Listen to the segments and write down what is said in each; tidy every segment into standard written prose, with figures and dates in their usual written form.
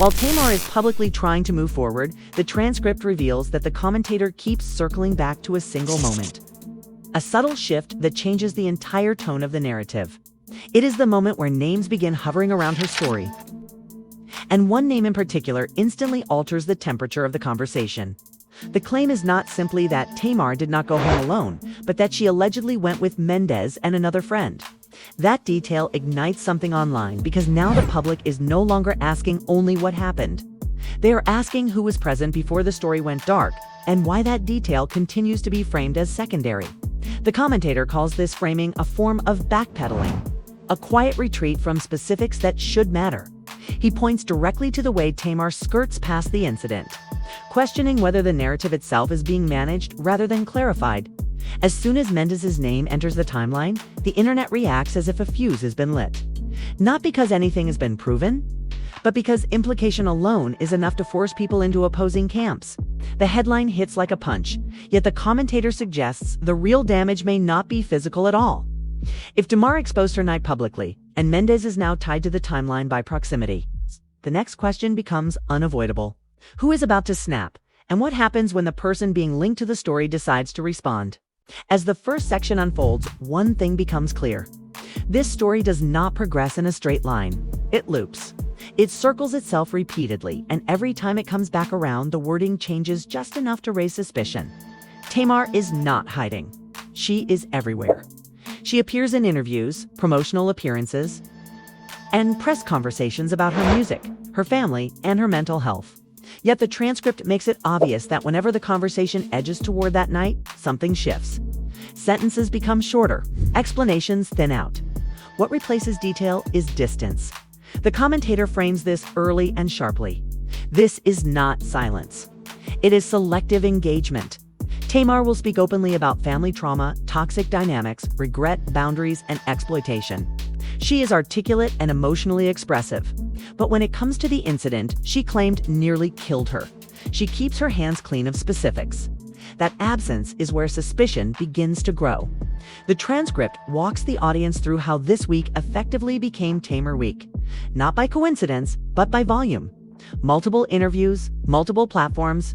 While Tamar is publicly trying to move forward, the transcript reveals that the commentator keeps circling back to a single moment. A subtle shift that changes the entire tone of the narrative. It is the moment where names begin hovering around her story. And one name in particular instantly alters the temperature of the conversation. The claim is not simply that Tamar did not go home alone, but that she allegedly went with Mendeecees and another friend. That detail ignites something online because now the public is no longer asking only what happened. They are asking who was present before the story went dark and why that detail continues to be framed as secondary. The commentator calls this framing a form of backpedaling, a quiet retreat from specifics that should matter. He points directly to the way Tamar skirts past the incident, questioning whether the narrative itself is being managed rather than clarified. As soon as Mendeecees' name enters the timeline, the internet reacts as if a fuse has been lit. Not because anything has been proven, but because implication alone is enough to force people into opposing camps. The headline hits like a punch, yet the commentator suggests the real damage may not be physical at all. If Tamar exposed her night publicly, and Mendeecees is now tied to the timeline by proximity, the next question becomes unavoidable. Who is about to snap, and what happens when the person being linked to the story decides to respond? As the first section unfolds, one thing becomes clear. This story does not progress in a straight line. It loops. It circles itself repeatedly, and every time it comes back around, the wording changes just enough to raise suspicion. Tamar is not hiding. She is everywhere. She appears in interviews, promotional appearances, and press conversations about her music, her family, and her mental health. Yet the transcript makes it obvious that whenever the conversation edges toward that night, something shifts. Sentences become shorter, explanations thin out. What replaces detail is distance. The commentator frames this early and sharply. This is not silence. It is selective engagement. Tamar will speak openly about family trauma, toxic dynamics, regret, boundaries, and exploitation. She is articulate and emotionally expressive. But when it comes to the incident she claimed nearly killed her, she keeps her hands clean of specifics. That absence is where suspicion begins to grow. The transcript walks the audience through how this week effectively became Tamar Week. Not by coincidence, but by volume. Multiple interviews, multiple platforms,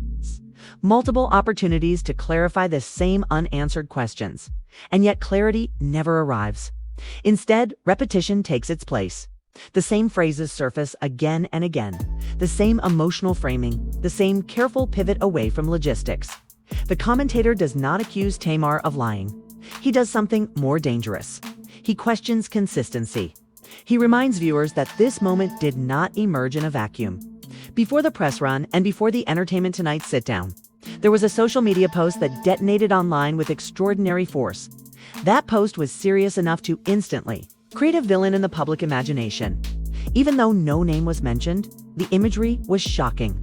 multiple opportunities to clarify the same unanswered questions. And yet clarity never arrives. Instead, repetition takes its place. The same phrases surface again and again. The same emotional framing, the same careful pivot away from logistics. The commentator does not accuse Tamar of lying. He does something more dangerous. He questions consistency. He reminds viewers that this moment did not emerge in a vacuum. Before the press run and before the Entertainment Tonight sit-down, there was a social media post that detonated online with extraordinary force. That post was serious enough to instantly create a villain in the public imagination. Even though no name was mentioned, the imagery was shocking.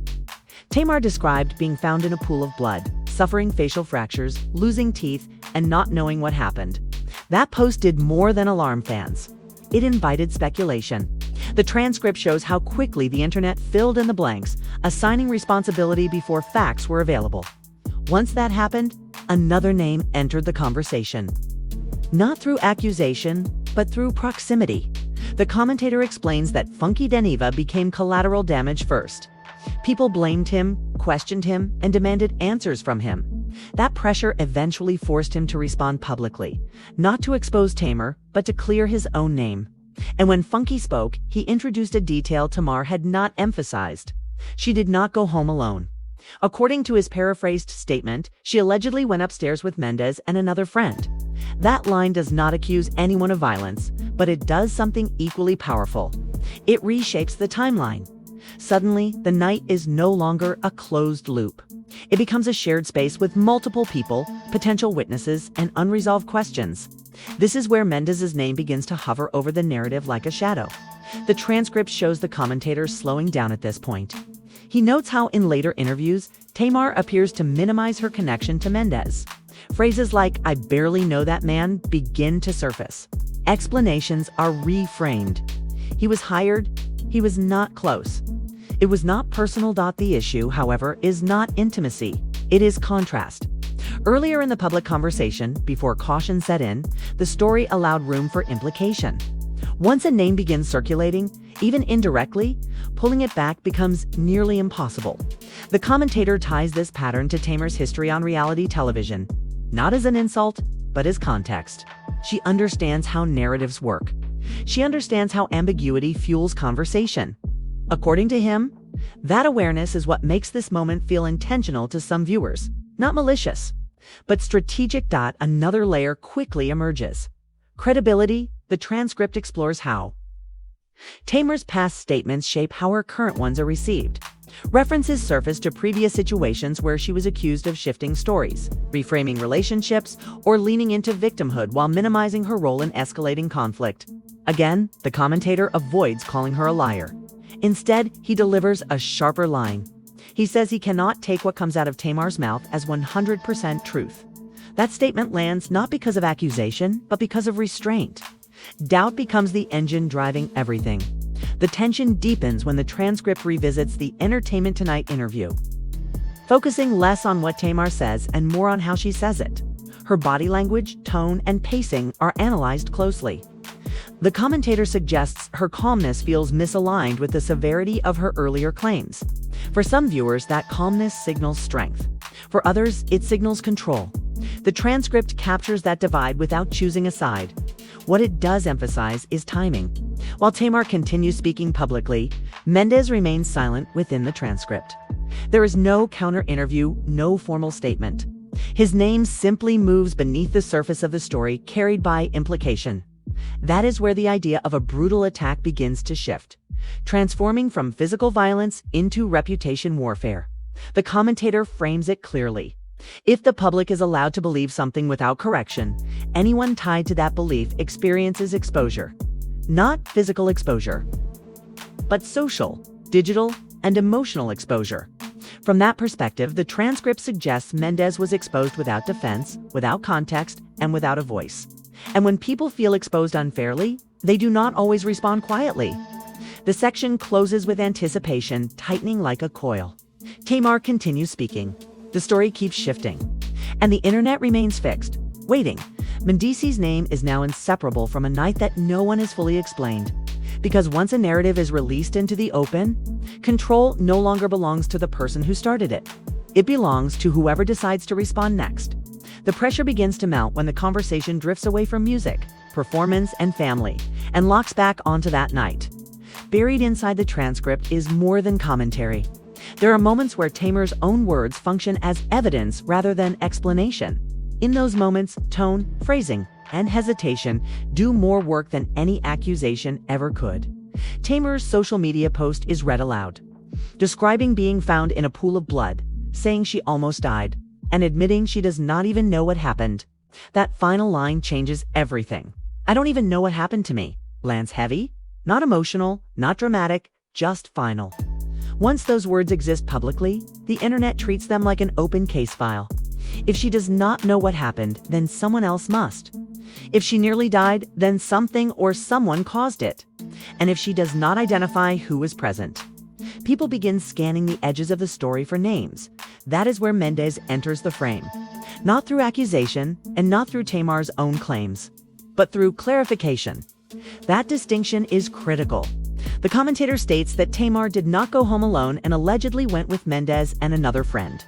Tamar described being found in a pool of blood, suffering facial fractures, losing teeth, and not knowing what happened. That post did more than alarm fans. It invited speculation. The transcript shows how quickly the internet filled in the blanks, assigning responsibility before facts were available. Once that happened, another name entered the conversation. Not through accusation, but through proximity. The commentator explains that Funky Deneva became collateral damage first. People blamed him, questioned him, and demanded answers from him. That pressure eventually forced him to respond publicly, not to expose Tamar, but to clear his own name. And when Funky spoke, he introduced a detail Tamar had not emphasized. She did not go home alone. According to his paraphrased statement, she allegedly went upstairs with Mendeecees and another friend. That line does not accuse anyone of violence, but it does something equally powerful. It reshapes the timeline. Suddenly, the night is no longer a closed loop. It becomes a shared space with multiple people, potential witnesses, and unresolved questions. This is where Mendeecees' name begins to hover over the narrative like a shadow. The transcript shows the commentator slowing down at this point. He notes how in later interviews, Tamar appears to minimize her connection to Mendeecees. Phrases like, "I barely know that man," begin to surface. Explanations are reframed. He was hired. He was not close. It was not personal. The issue, however, is not intimacy. It is contrast. Earlier in the public conversation, before caution set in, the story allowed room for implication. Once a name begins circulating, Even indirectly, pulling it back becomes nearly impossible. The commentator ties this pattern to Tamar's history on reality television, not as an insult, but as context. She understands how narratives work. She understands how ambiguity fuels conversation. According to him, that awareness is what makes this moment feel intentional to some viewers, not malicious, but strategic. Another layer quickly emerges. Credibility. The transcript explores how Tamar's past statements shape how her current ones are received. References surface to previous situations where she was accused of shifting stories, reframing relationships, or leaning into victimhood while minimizing her role in escalating conflict. Again, the commentator avoids calling her a liar. Instead, he delivers a sharper line. He says he cannot take what comes out of Tamar's mouth as 100% truth. That statement lands not because of accusation, but because of restraint. Doubt becomes the engine driving everything. The tension deepens when the transcript revisits the Entertainment Tonight interview, focusing less on what Tamar says and more on how she says it. Her body language, tone, and pacing are analyzed closely. The commentator suggests her calmness feels misaligned with the severity of her earlier claims. For some viewers, that calmness signals strength. For others, it signals control. The transcript captures that divide without choosing a side. What it does emphasize is timing. While Tamar continues speaking publicly, Mendeecees remains silent within the transcript. There is no counter-interview, no formal statement. His name simply moves beneath the surface of the story, carried by implication. That is where the idea of a brutal attack begins to shift, transforming from physical violence into reputation warfare. The commentator frames it clearly. If the public is allowed to believe something without correction, anyone tied to that belief experiences exposure. Not physical exposure, but social, digital, and emotional exposure. From that perspective, the transcript suggests Mendeecees was exposed without defense, without context, and without a voice. And when people feel exposed unfairly, they do not always respond quietly. The section closes with anticipation tightening like a coil. Tamar continues speaking. The story keeps shifting, and the internet remains fixed, waiting. Mendeecees' name is now inseparable from a night that no one has fully explained. Because once a narrative is released into the open, control no longer belongs to the person who started it. It belongs to whoever decides to respond next. The pressure begins to mount when the conversation drifts away from music, performance, and family, and locks back onto that night. Buried inside the transcript is more than commentary. There are moments where Tamar's own words function as evidence rather than explanation. In those moments, tone, phrasing, and hesitation do more work than any accusation ever could. Tamar's social media post is read aloud, describing being found in a pool of blood, saying she almost died, and admitting she does not even know what happened. That final line changes everything. "I don't even know what happened to me" lands heavy, not emotional, not dramatic, just final. Once those words exist publicly, the internet treats them like an open case file. If she does not know what happened, then someone else must. If she nearly died, then something or someone caused it. And if she does not identify who was present, people begin scanning the edges of the story for names. That is where Mendeecees enters the frame. Not through accusation, and not through Tamar's own claims, but through clarification. That distinction is critical. The commentator states that Tamar did not go home alone and allegedly went with Mendeecees and another friend.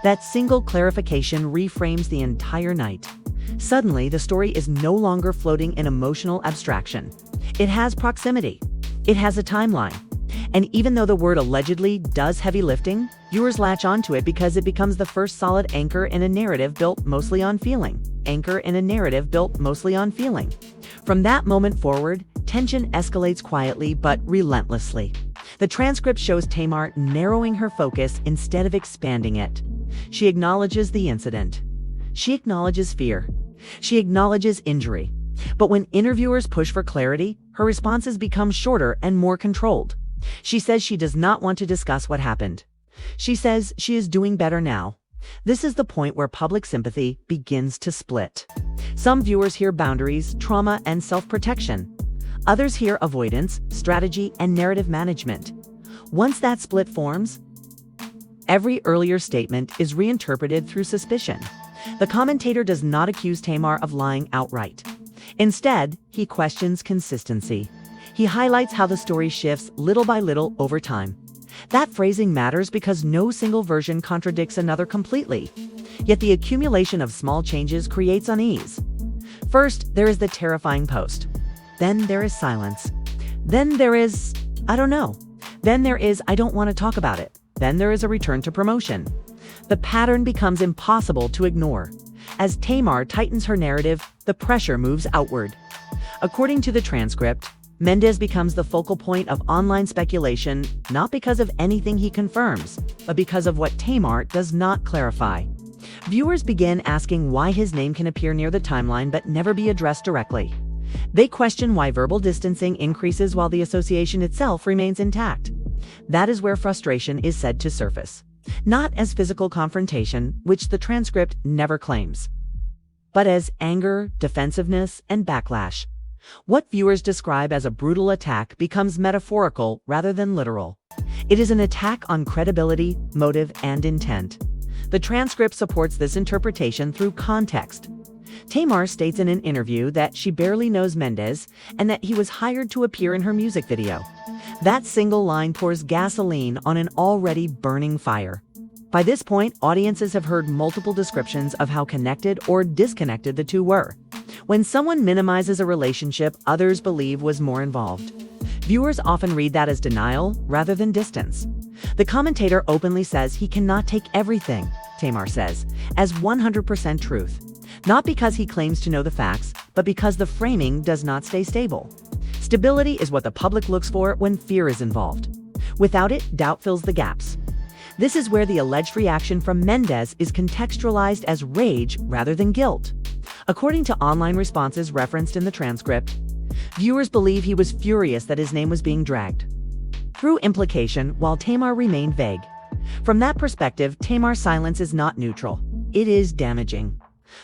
That single clarification reframes the entire night. Suddenly, the story is no longer floating in emotional abstraction. It has proximity. It has a timeline. And even though the word allegedly does heavy lifting, viewers latch onto it because it becomes the first solid anchor in a narrative built mostly on feeling. From that moment forward, tension escalates quietly but relentlessly. The transcript shows Tamar narrowing her focus instead of expanding it. She acknowledges the incident. She acknowledges fear. She acknowledges injury. But when interviewers push for clarity, her responses become shorter and more controlled. She says she does not want to discuss what happened. She says she is doing better now. This is the point where public sympathy begins to split. Some viewers hear boundaries, trauma, and self-protection. Others hear avoidance, strategy, and narrative management. Once that split forms, every earlier statement is reinterpreted through suspicion. The commentator does not accuse Tamar of lying outright. Instead, he questions consistency. He highlights how the story shifts little by little over time. That phrasing matters because no single version contradicts another completely. Yet the accumulation of small changes creates unease. First, there is the terrifying post. Then there is silence. Then there is, I don't know. Then there is, I don't want to talk about it. Then there is a return to promotion. The pattern becomes impossible to ignore. As Tamar tightens her narrative, the pressure moves outward. According to the transcript, Mendeecees becomes the focal point of online speculation, not because of anything he confirms, but because of what Tamar does not clarify. Viewers begin asking why his name can appear near the timeline but never be addressed directly. They question why verbal distancing increases while the association itself remains intact. That is where frustration is said to surface. Not as physical confrontation, which the transcript never claims, but as anger, defensiveness, and backlash. What viewers describe as a brutal attack becomes metaphorical rather than literal. It is an attack on credibility, motive, and intent. The transcript supports this interpretation through context. Tamar states in an interview that she barely knows Mendeecees and that he was hired to appear in her music video. That single line pours gasoline on an already burning fire. By this point, audiences have heard multiple descriptions of how connected or disconnected the two were. When someone minimizes a relationship others believe was more involved, viewers often read that as denial rather than distance. The commentator openly says he cannot take everything, Tamar says, as 100% truth. Not because he claims to know the facts, but because the framing does not stay stable. Stability is what the public looks for when fear is involved. Without it, doubt fills the gaps. This is where the alleged reaction from Mendeecees is contextualized as rage rather than guilt. According to online responses referenced in the transcript, viewers believe he was furious that his name was being dragged through implication, while Tamar remained vague. From that perspective, Tamar's silence is not neutral. It is damaging.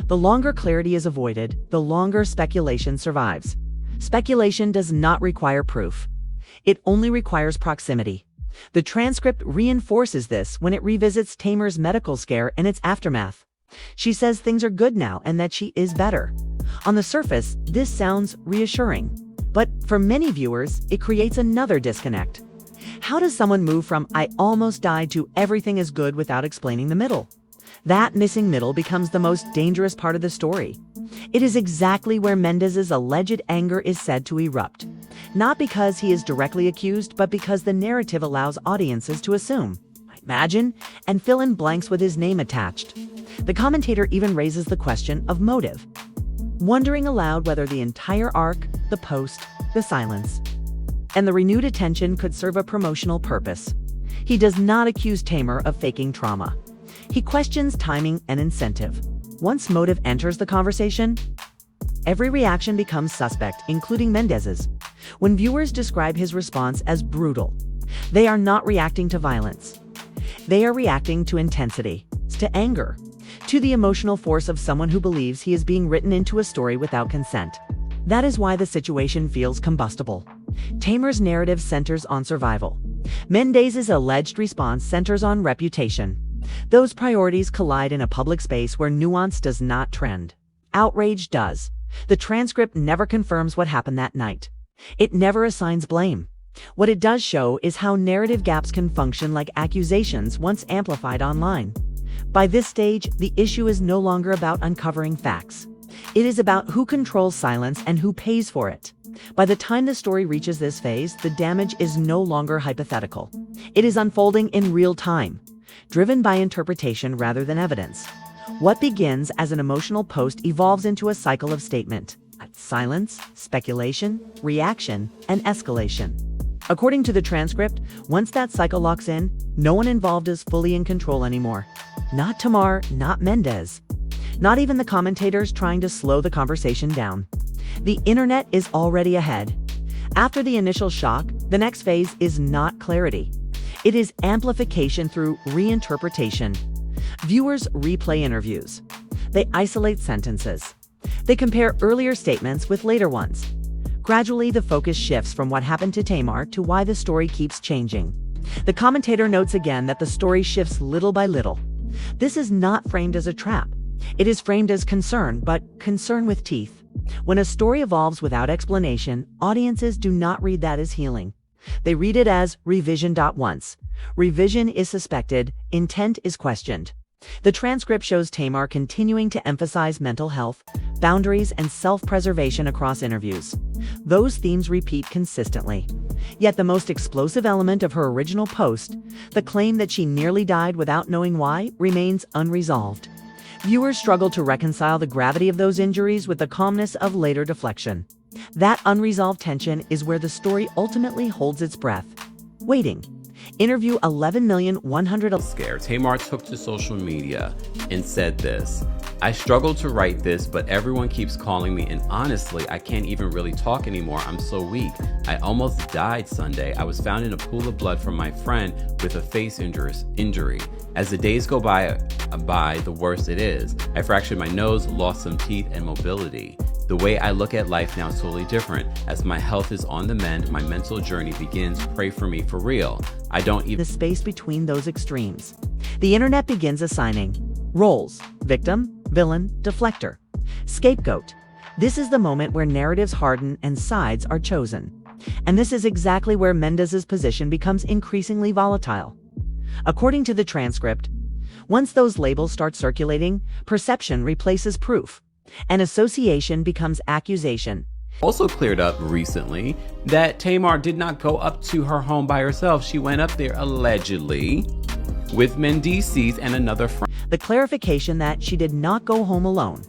The longer clarity is avoided, the longer speculation survives. Speculation does not require proof. It only requires proximity. The transcript reinforces this when it revisits Tamar's medical scare and its aftermath. She says things are good now and that she is better. On the surface, this sounds reassuring. But for many viewers, it creates another disconnect. How does someone move from "I almost died" to "everything is good" without explaining the middle? That missing middle becomes the most dangerous part of the story. It is exactly where Mendeecees' alleged anger is said to erupt. Not because he is directly accused, but because the narrative allows audiences to assume, imagine, and fill in blanks with his name attached. The commentator even raises the question of motive, wondering aloud whether the entire arc, the post, the silence, and the renewed attention could serve a promotional purpose. He does not accuse Tamar of faking trauma. He questions timing and incentive. Once motive enters the conversation, every reaction becomes suspect, including Mendeecees. When viewers describe his response as brutal, they are not reacting to violence. They are reacting to intensity, to anger, to the emotional force of someone who believes he is being written into a story without consent. That is why the situation feels combustible. Tamar's narrative centers on survival. Mendeecees' alleged response centers on reputation. Those priorities collide in a public space where nuance does not trend. Outrage does. The transcript never confirms what happened that night. It never assigns blame. What it does show is how narrative gaps can function like accusations once amplified online. By this stage, the issue is no longer about uncovering facts. It is about who controls silence and who pays for it. By the time the story reaches this phase, the damage is no longer hypothetical. It is unfolding in real time, driven by interpretation rather than evidence. What begins as an emotional post evolves into a cycle of statement, silence, speculation, reaction, and escalation. According to the transcript, once that cycle locks in, no one involved is fully in control anymore. Not Tamar, not Mendeecees, not even the commentators trying to slow the conversation down. The internet is already ahead. After the initial shock, the next phase is not clarity. It is amplification through reinterpretation. Viewers replay interviews. They isolate sentences. They compare earlier statements with later ones. Gradually, the focus shifts from what happened to Tamar to why the story keeps changing. The commentator notes again that the story shifts little by little. This is not framed as a trap. It is framed as concern, but concern with teeth. When a story evolves without explanation, audiences do not read that as healing. They read it as revision. Once revision is suspected, intent is questioned. The transcript shows Tamar continuing to emphasize mental health, boundaries, and self-preservation across interviews. Those themes repeat consistently. Yet the most explosive element of her original post, the claim that she nearly died without knowing why, remains unresolved. Viewers struggle to reconcile the gravity of those injuries with the calmness of later deflection. That unresolved tension is where the story ultimately holds its breath. Waiting. Interview 11,100,000. Scared. Tamar took to social media and said this: "I struggled to write this, but everyone keeps calling me, and honestly, I can't even really talk anymore. I'm so weak. I almost died Sunday. I was found in a pool of blood from my friend with a face injury. As the days go by, the worse it is. I fractured my nose, lost some teeth and mobility. The way I look at life now is totally different. As my health is on the mend, my mental journey begins. Pray for me for real. I don't even..." The space between those extremes. The internet begins assigning roles: victim, villain, deflector, scapegoat. This is the moment where narratives harden and sides are chosen. And this is exactly where Mendeecees' position becomes increasingly volatile. According to the transcript, once those labels start circulating, perception replaces proof, and association becomes accusation. Also cleared up recently that Tamar did not go up to her home by herself. She went up there allegedly with Mendeecees and another friend. The clarification that she did not go home alone,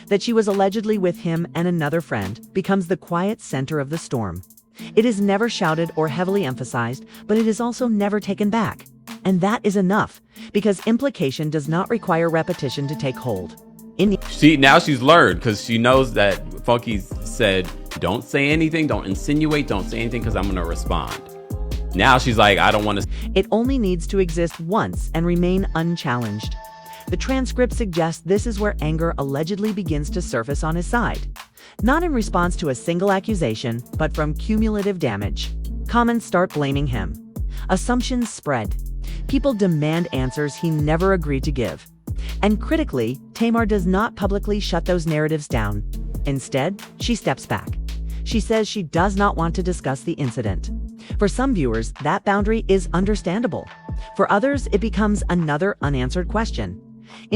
that she was allegedly with him and another friend, becomes the quiet center of the storm. It is never shouted or heavily emphasized, but it is also never taken back. And that is enough, because implication does not require repetition to take hold. Now she's learned, because she knows that Funky said, don't say anything, don't insinuate, don't say anything, because I'm going to respond. Now she's like, I don't want to. It only needs to exist once and remain unchallenged. The transcript suggests this is where anger allegedly begins to surface on his side. Not in response to a single accusation, but from cumulative damage. Comments start blaming him. Assumptions spread. People demand answers he never agreed to give. And critically, Tamar does not publicly shut those narratives down. Instead, she steps back. She says she does not want to discuss the incident. For some viewers, that boundary is understandable. For others, it becomes another unanswered question.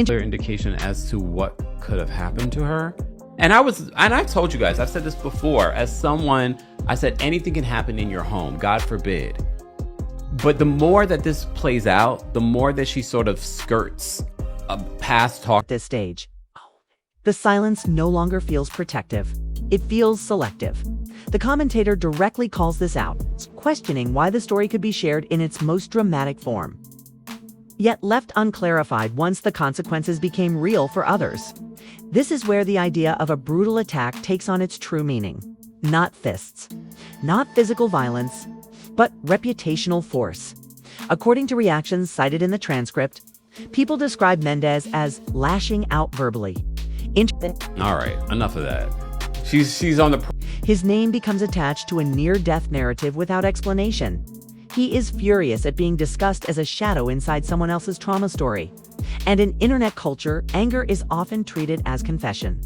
Clear indication as to what could have happened to her. And I told you guys, I've said this before, as someone, I said anything can happen in your home, God forbid. But the more that this plays out, the more that she sort of skirts a past talk. At this stage, the silence no longer feels protective. It feels selective. The commentator directly calls this out, questioning why the story could be shared in its most dramatic form, yet left unclarified once the consequences became real for others. This is where the idea of a brutal attack takes on its true meaning. Not fists, not physical violence, but reputational force. According to reactions cited in the transcript, people describe Mendeecees as lashing out verbally. All right, enough of that. She's on the... His name becomes attached to a near-death narrative without explanation. He is furious at being discussed as a shadow inside someone else's trauma story. And in internet culture, anger is often treated as confession.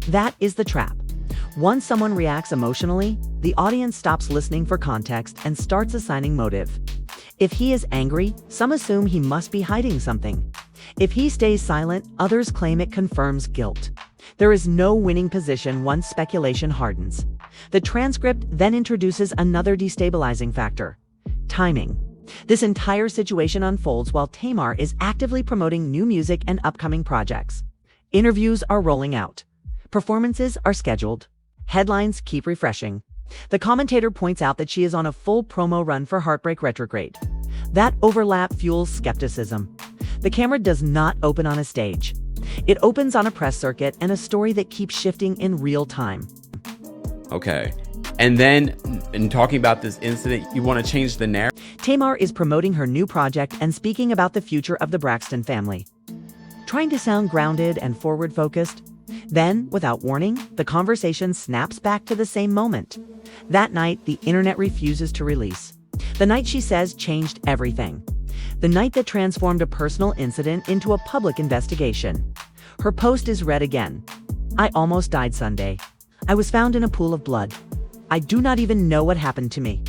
That is the trap. Once someone reacts emotionally, the audience stops listening for context and starts assigning motive. If he is angry, some assume he must be hiding something. If he stays silent, others claim it confirms guilt. There is no winning position once speculation hardens. The transcript then introduces another destabilizing factor: timing. This entire situation unfolds while Tamar is actively promoting new music and upcoming projects. Interviews are rolling out. Performances are scheduled. Headlines keep refreshing. The commentator points out that she is on a full promo run for Heartbreak Retrograde. That overlap fuels skepticism. The camera does not open on a stage. It opens on a press circuit and a story that keeps shifting in real time. Okay. And then, in talking about this incident, you want to change the narrative? Tamar is promoting her new project and speaking about the future of the Braxton family. Trying to sound grounded and forward-focused. Then, without warning, the conversation snaps back to the same moment. That night, the internet refuses to release. The night she says changed everything. The night that transformed a personal incident into a public investigation. Her post is read again. I almost died Sunday. I was found in a pool of blood. I do not even know what happened to me.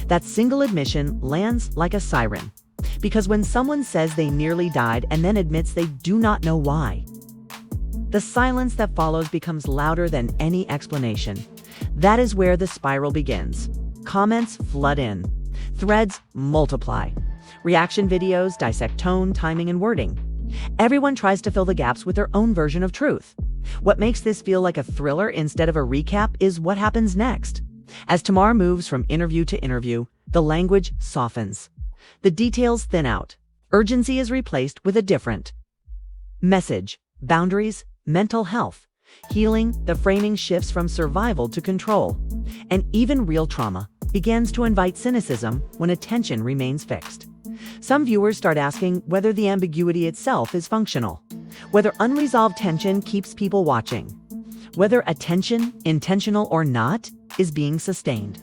That single admission lands like a siren. Because when someone says they nearly died and then admits they do not know why, the silence that follows becomes louder than any explanation. That is where the spiral begins. Comments flood in. Threads multiply. Reaction videos dissect tone, timing, and wording. Everyone tries to fill the gaps with their own version of truth. What makes this feel like a thriller instead of a recap is what happens next. As Tamar moves from interview to interview, the language softens. The details thin out. Urgency is replaced with a different message. Boundaries, mental health, healing. The framing shifts from survival to control. And even real trauma begins to invite cynicism when attention remains fixed. Some viewers start asking whether the ambiguity itself is functional, whether unresolved tension keeps people watching, whether attention, intentional or not, is being sustained.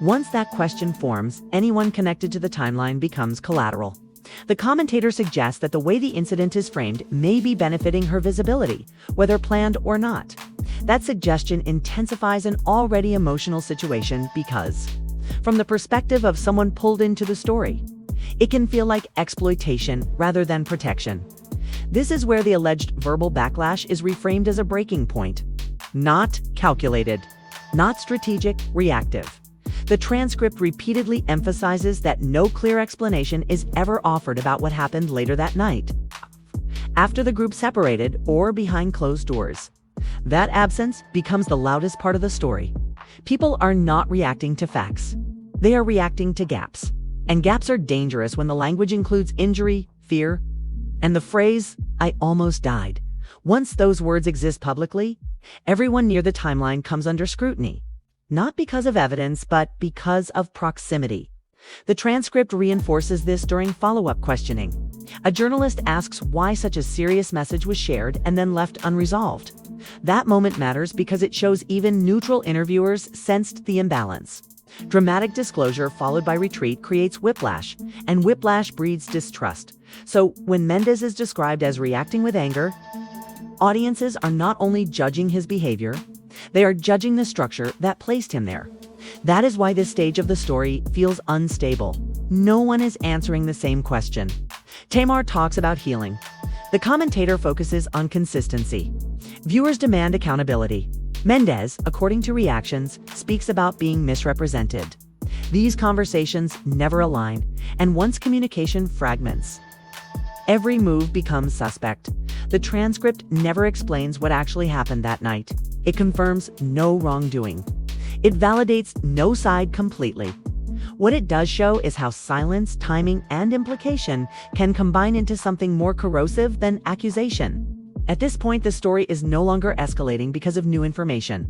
Once that question forms, anyone connected to the timeline becomes collateral. The commentator suggests that the way the incident is framed may be benefiting her visibility, whether planned or not. That suggestion intensifies an already emotional situation because, from the perspective of someone pulled into the story, it can feel like exploitation rather than protection. This is where the alleged verbal backlash is reframed as a breaking point. Not calculated, not strategic, reactive. The transcript repeatedly emphasizes that no clear explanation is ever offered about what happened later that night, after the group separated or behind closed doors. That absence becomes the loudest part of the story. People are not reacting to facts. They are reacting to gaps. And gaps are dangerous when the language includes injury, fear, and the phrase, "I almost died." Once those words exist publicly, everyone near the timeline comes under scrutiny. Not because of evidence, but because of proximity. The transcript reinforces this during follow-up questioning. A journalist asks why such a serious message was shared and then left unresolved. That moment matters because it shows even neutral interviewers sensed the imbalance. Dramatic disclosure followed by retreat creates whiplash, and whiplash breeds distrust. So when Mendeecees is described as reacting with anger, audiences are not only judging his behavior, they are judging the structure that placed him there. That is why this stage of the story feels unstable. No one is answering the same question. Tamar talks about healing. The commentator focuses on consistency. Viewers demand accountability. Mendeecees, according to reactions, speaks about being misrepresented. These conversations never align, and once communication fragments, every move becomes suspect. The transcript never explains what actually happened that night. It confirms no wrongdoing. It validates no side completely. What it does show is how silence, timing, and implication can combine into something more corrosive than accusation. At this point, the story is no longer escalating because of new information.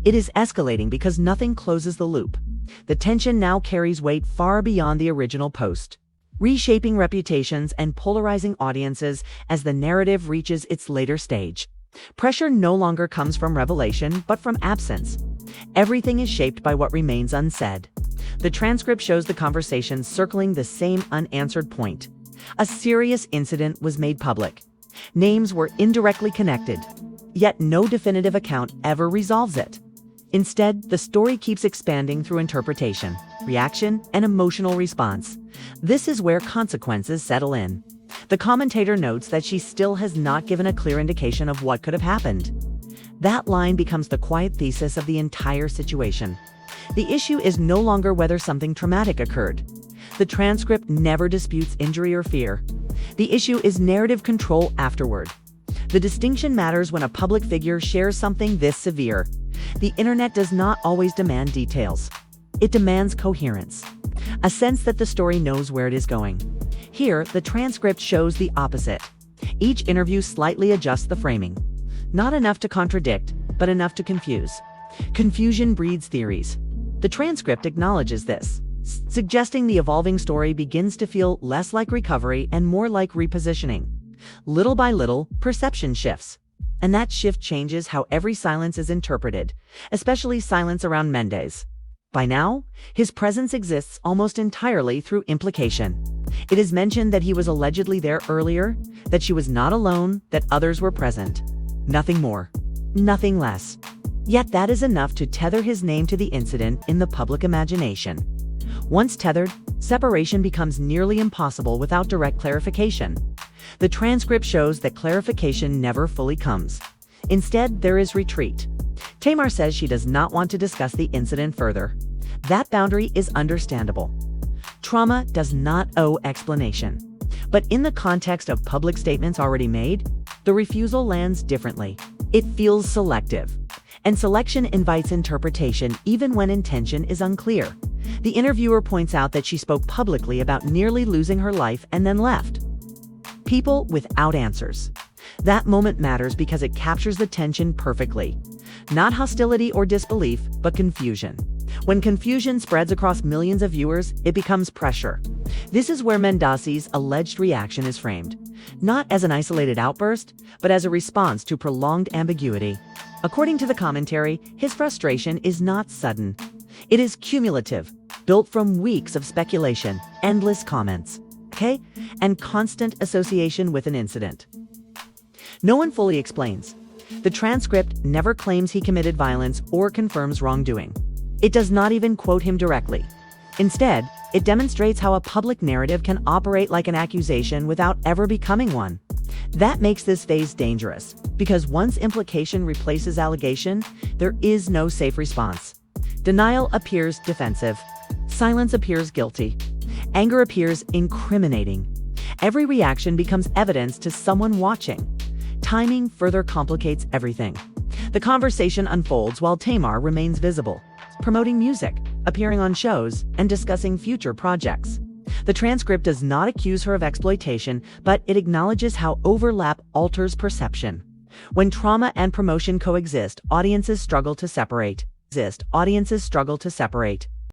It is escalating because nothing closes the loop. The tension now carries weight far beyond the original post, reshaping reputations and polarizing audiences as the narrative reaches its later stage. Pressure no longer comes from revelation, but from absence. Everything is shaped by what remains unsaid. The transcript shows the conversation circling the same unanswered point. A serious incident was made public. Names were indirectly connected, yet no definitive account ever resolves it. Instead, the story keeps expanding through interpretation, reaction, and emotional response. This is where consequences settle in. The commentator notes that she still has not given a clear indication of what could have happened. That line becomes the quiet thesis of the entire situation. The issue is no longer whether something traumatic occurred. The transcript never disputes injury or fear. The issue is narrative control afterward. The distinction matters when a public figure shares something this severe. The internet does not always demand details. It demands coherence, a sense that the story knows where it is going. Here, the transcript shows the opposite. Each interview slightly adjusts the framing. Not enough to contradict, but enough to confuse. Confusion breeds theories. The transcript acknowledges this, suggesting the evolving story begins to feel less like recovery and more like repositioning. Little by little, perception shifts. And that shift changes how every silence is interpreted, especially silence around Mendeecees. By now, his presence exists almost entirely through implication. It is mentioned that he was allegedly there earlier, that she was not alone, that others were present. Nothing more, nothing less. Yet that is enough to tether his name to the incident in the public imagination. Once tethered, separation becomes nearly impossible without direct clarification. The transcript shows that clarification never fully comes. Instead, there is retreat. Tamar says she does not want to discuss the incident further. That boundary is understandable. Trauma does not owe explanation. But in the context of public statements already made, the refusal lands differently. It feels selective. And selection invites interpretation even when intention is unclear. The interviewer points out that she spoke publicly about nearly losing her life and then left. People without answers. That moment matters because it captures the tension perfectly. Not hostility or disbelief, but confusion. When confusion spreads across millions of viewers, it becomes pressure. This is where Mendeecees' alleged reaction is framed, not as an isolated outburst, but as a response to prolonged ambiguity. According to the commentary, his frustration is not sudden. It is cumulative, built from weeks of speculation, endless comments, and constant association with an incident. No one fully explains. The transcript never claims he committed violence or confirms wrongdoing. It does not even quote him directly. Instead, it demonstrates how a public narrative can operate like an accusation without ever becoming one. That makes this phase dangerous, because once implication replaces allegation, there is no safe response. Denial appears defensive. Silence appears guilty. Anger appears incriminating. Every reaction becomes evidence to someone watching. Timing further complicates everything. The conversation unfolds while Tamar remains visible, promoting music, appearing on shows, and discussing future projects. The transcript does not accuse her of exploitation, but it acknowledges how overlap alters perception. When trauma and promotion coexist, audiences struggle to separate.